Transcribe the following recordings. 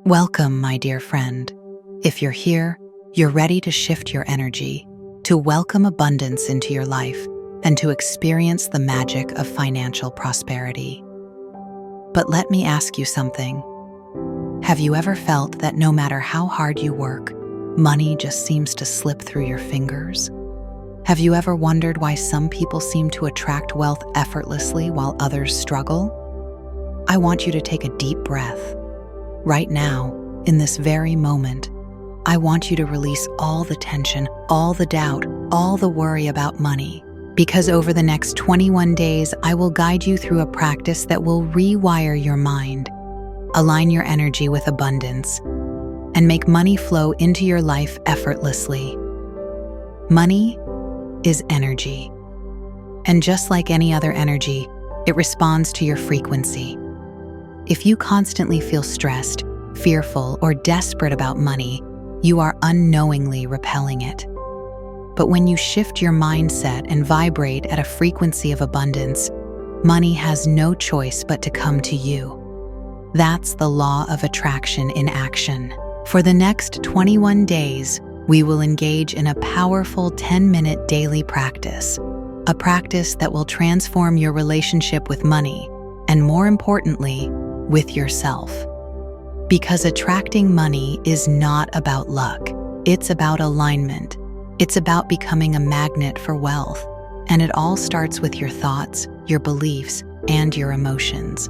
Welcome, my dear friend. If you're here, you're ready to shift your energy, to welcome abundance into your life, and to experience the magic of financial prosperity. But let me ask you something. Have you ever felt that no matter how hard you work, money just seems to slip through your fingers? Have you ever wondered why some people seem to attract wealth effortlessly while others struggle? I want you to take a deep breath. Right now, in this very moment, I want you to release all the tension, all the doubt, all the worry about money. Because over the next 21 days, I will guide you through a practice that will rewire your mind, align your energy with abundance, and make money flow into your life effortlessly. Money is energy. And just like any other energy, it responds to your frequency. If you constantly feel stressed, fearful, or desperate about money, you are unknowingly repelling it. But when you shift your mindset and vibrate at a frequency of abundance, money has no choice but to come to you. That's the law of attraction in action. For the next 21 days, we will engage in a powerful 10-minute daily practice, a practice that will transform your relationship with money, and more importantly, with yourself. Because attracting money is not about luck, it's about alignment. It's about becoming a magnet for wealth, and it all starts with your thoughts, your beliefs, and your emotions.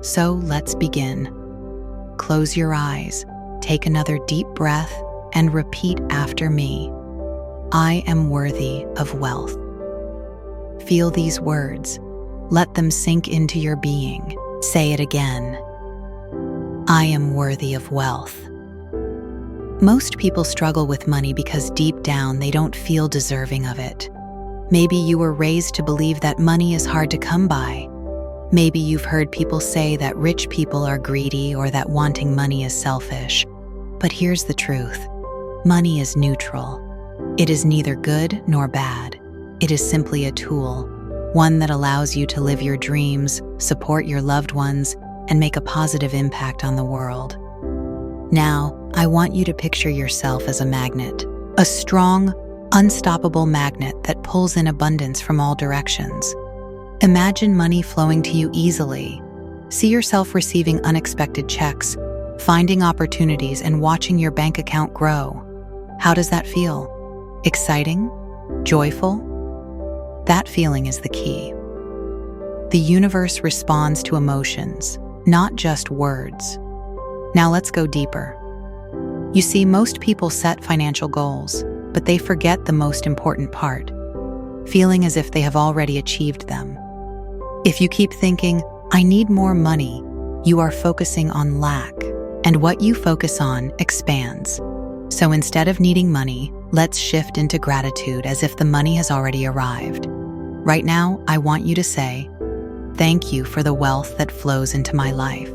So let's begin. Close your eyes, take another deep breath, and repeat after me. I am worthy of wealth. Feel these words. Let them sink into your being. Say it again. I am worthy of wealth. Most people struggle with money because deep down they don't feel deserving of it. Maybe you were raised to believe that money is hard to come by. Maybe you've heard people say that rich people are greedy or that wanting money is selfish. But here's the truth. Money is neutral. It is neither good nor bad. It is simply a tool, one that allows you to live your dreams, support your loved ones, and make a positive impact on the world. Now, I want you to picture yourself as a magnet, a strong, unstoppable magnet that pulls in abundance from all directions. Imagine money flowing to you easily. See yourself receiving unexpected checks, finding opportunities, and watching your bank account grow. How does that feel? Exciting? Joyful? That feeling is the key. The universe responds to emotions, not just words. Now let's go deeper. You see, most people set financial goals, but they forget the most important part, feeling as if they have already achieved them. If you keep thinking, I need more money, you are focusing on lack, and what you focus on expands. So instead of needing money, let's shift into gratitude as if the money has already arrived. Right now, I want you to say, thank you for the wealth that flows into my life.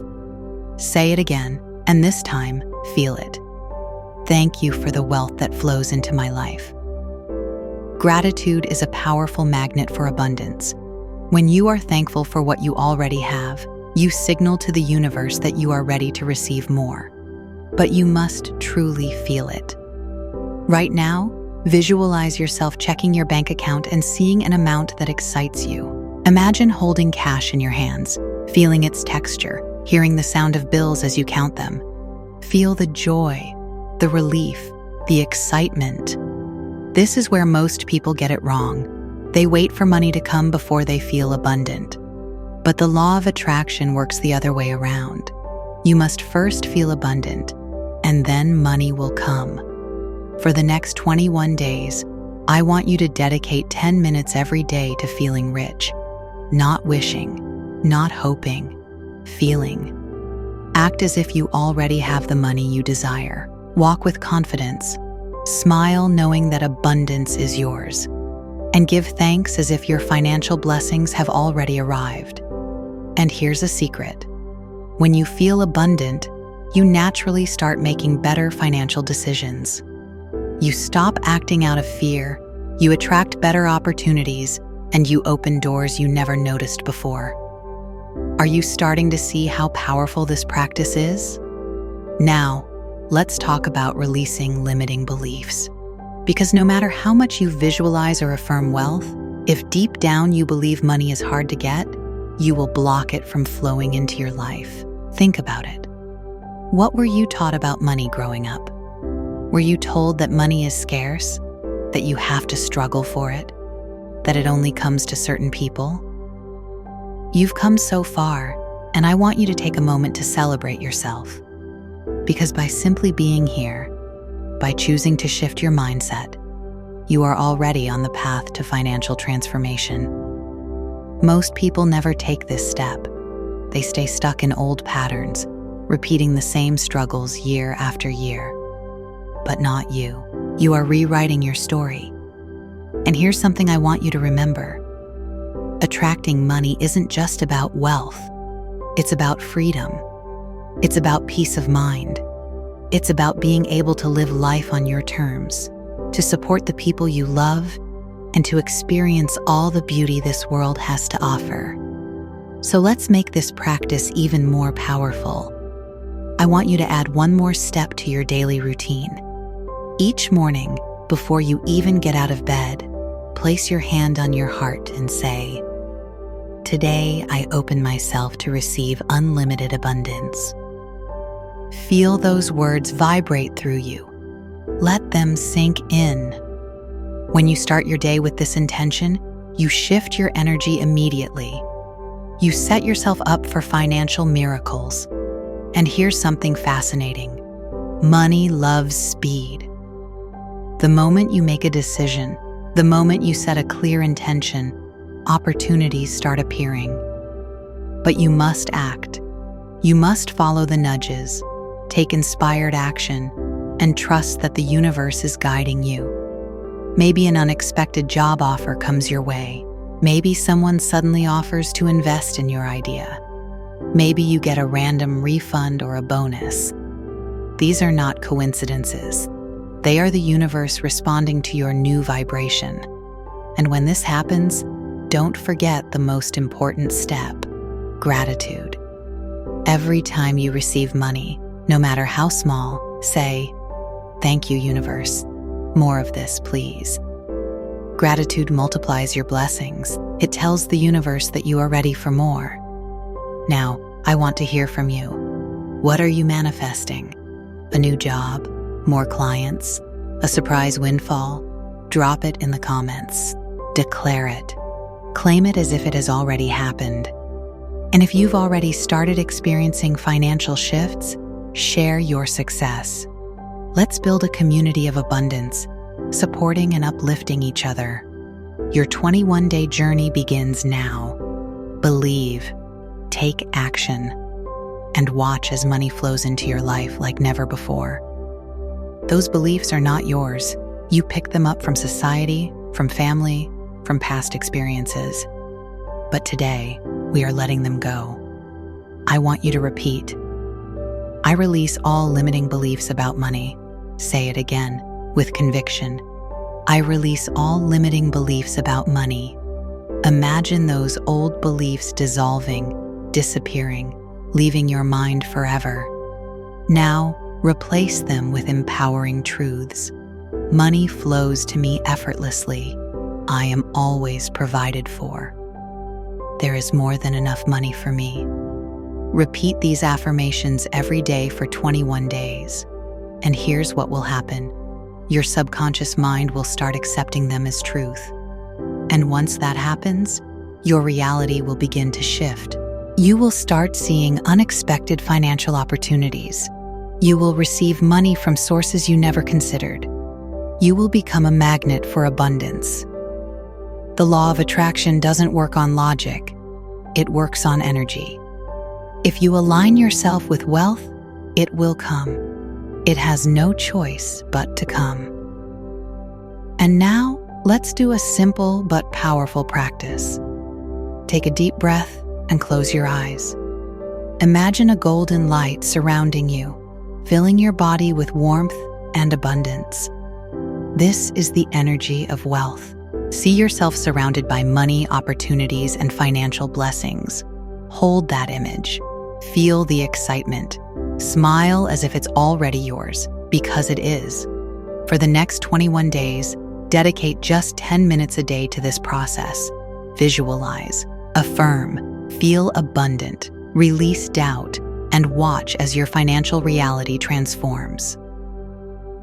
Say it again, and this time, feel it. Thank you for the wealth that flows into my life. Gratitude is a powerful magnet for abundance. When you are thankful for what you already have, you signal to the universe that you are ready to receive more. But you must truly feel it. Right now, visualize yourself checking your bank account and seeing an amount that excites you. Imagine holding cash in your hands, feeling its texture, hearing the sound of bills as you count them. Feel the joy, the relief, the excitement. This is where most people get it wrong. They wait for money to come before they feel abundant. But the law of attraction works the other way around. You must first feel abundant, and then money will come. For the next 21 days, I want you to dedicate 10 minutes every day to feeling rich. Not wishing, not hoping, feeling. Act as if you already have the money you desire. Walk with confidence. Smile knowing that abundance is yours. And give thanks as if your financial blessings have already arrived. And here's a secret. When you feel abundant, you naturally start making better financial decisions. You stop acting out of fear, you attract better opportunities, and you open doors you never noticed before. Are you starting to see how powerful this practice is? Now, let's talk about releasing limiting beliefs. Because no matter how much you visualize or affirm wealth, if deep down you believe money is hard to get, you will block it from flowing into your life. Think about it. What were you taught about money growing up? Were you told that money is scarce, that you have to struggle for it, that it only comes to certain people? You've come so far, and I want you to take a moment to celebrate yourself. Because by simply being here, by choosing to shift your mindset, you are already on the path to financial transformation. Most people never take this step. They stay stuck in old patterns, repeating the same struggles year after year. But not you. You are rewriting your story. And here's something I want you to remember. Attracting money isn't just about wealth. It's about freedom. It's about peace of mind. It's about being able to live life on your terms, to support the people you love, and to experience all the beauty this world has to offer. So let's make this practice even more powerful. I want you to add one more step to your daily routine. Each morning, before you even get out of bed, place your hand on your heart and say, "Today I open myself to receive unlimited abundance." Feel those words vibrate through you. Let them sink in. When you start your day with this intention, you shift your energy immediately. You set yourself up for financial miracles. And here's something fascinating. Money loves speed. The moment you make a decision, the moment you set a clear intention, opportunities start appearing. But you must act. You must follow the nudges, take inspired action, and trust that the universe is guiding you. Maybe an unexpected job offer comes your way. Maybe someone suddenly offers to invest in your idea. Maybe you get a random refund or a bonus. These are not coincidences. They are the universe responding to your new vibration. And when this happens, don't forget the most important step: gratitude. Every time you receive money, no matter how small, say, "Thank you, universe. More of this, please." Gratitude multiplies your blessings. It tells the universe that you are ready for more. Now, I want to hear from you. What are you manifesting? A new job? More clients? A surprise windfall? Drop it in the comments. Declare it. Claim it as if it has already happened. And if you've already started experiencing financial shifts, share your success. Let's build a community of abundance, supporting and uplifting each other. Your 21-day journey begins now. Believe, take action, and watch as money flows into your life like never before. Those beliefs are not yours. You picked them up from society, from family, from past experiences. But today, we are letting them go. I want you to repeat. I release all limiting beliefs about money. Say it again, with conviction. I release all limiting beliefs about money. Imagine those old beliefs dissolving, disappearing, leaving your mind forever. Now, replace them with empowering truths. Money flows to me effortlessly. I am always provided for. There is more than enough money for me. Repeat these affirmations every day for 21 days. And here's what will happen. Your subconscious mind will start accepting them as truth. And once that happens, your reality will begin to shift. You will start seeing unexpected financial opportunities. You will receive money from sources you never considered. You will become a magnet for abundance. The law of attraction doesn't work on logic. It works on energy. If you align yourself with wealth, it will come. It has no choice but to come. And now, let's do a simple but powerful practice. Take a deep breath and close your eyes. Imagine a golden light surrounding you, filling your body with warmth and abundance. This is the energy of wealth. See yourself surrounded by money, opportunities, and financial blessings. Hold that image. Feel the excitement. Smile as if it's already yours, because it is. For the next 21 days, dedicate just 10 minutes a day to this process. Visualize, affirm, feel abundant, release doubt, and watch as your financial reality transforms.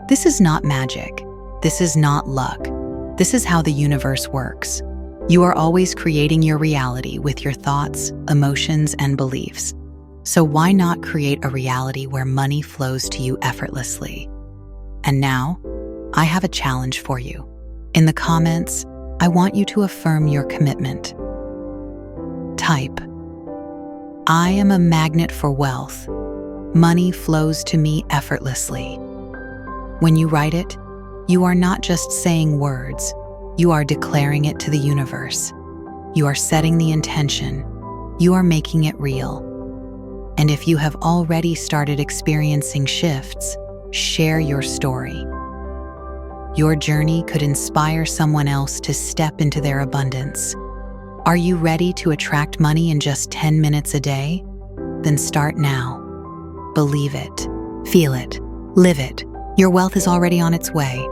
This is not magic. This is not luck. This is how the universe works. You are always creating your reality with your thoughts, emotions, and beliefs. So why not create a reality where money flows to you effortlessly? And now, I have a challenge for you. In the comments, I want you to affirm your commitment. Type, "I am a magnet for wealth. Money flows to me effortlessly." When you write it, you are not just saying words, you are declaring it to the universe. You are setting the intention. You are making it real. And if you have already started experiencing shifts, share your story. Your journey could inspire someone else to step into their abundance. Are you ready to attract money in just 10 minutes a day? Then start now. Believe it, feel it, live it. Your wealth is already on its way.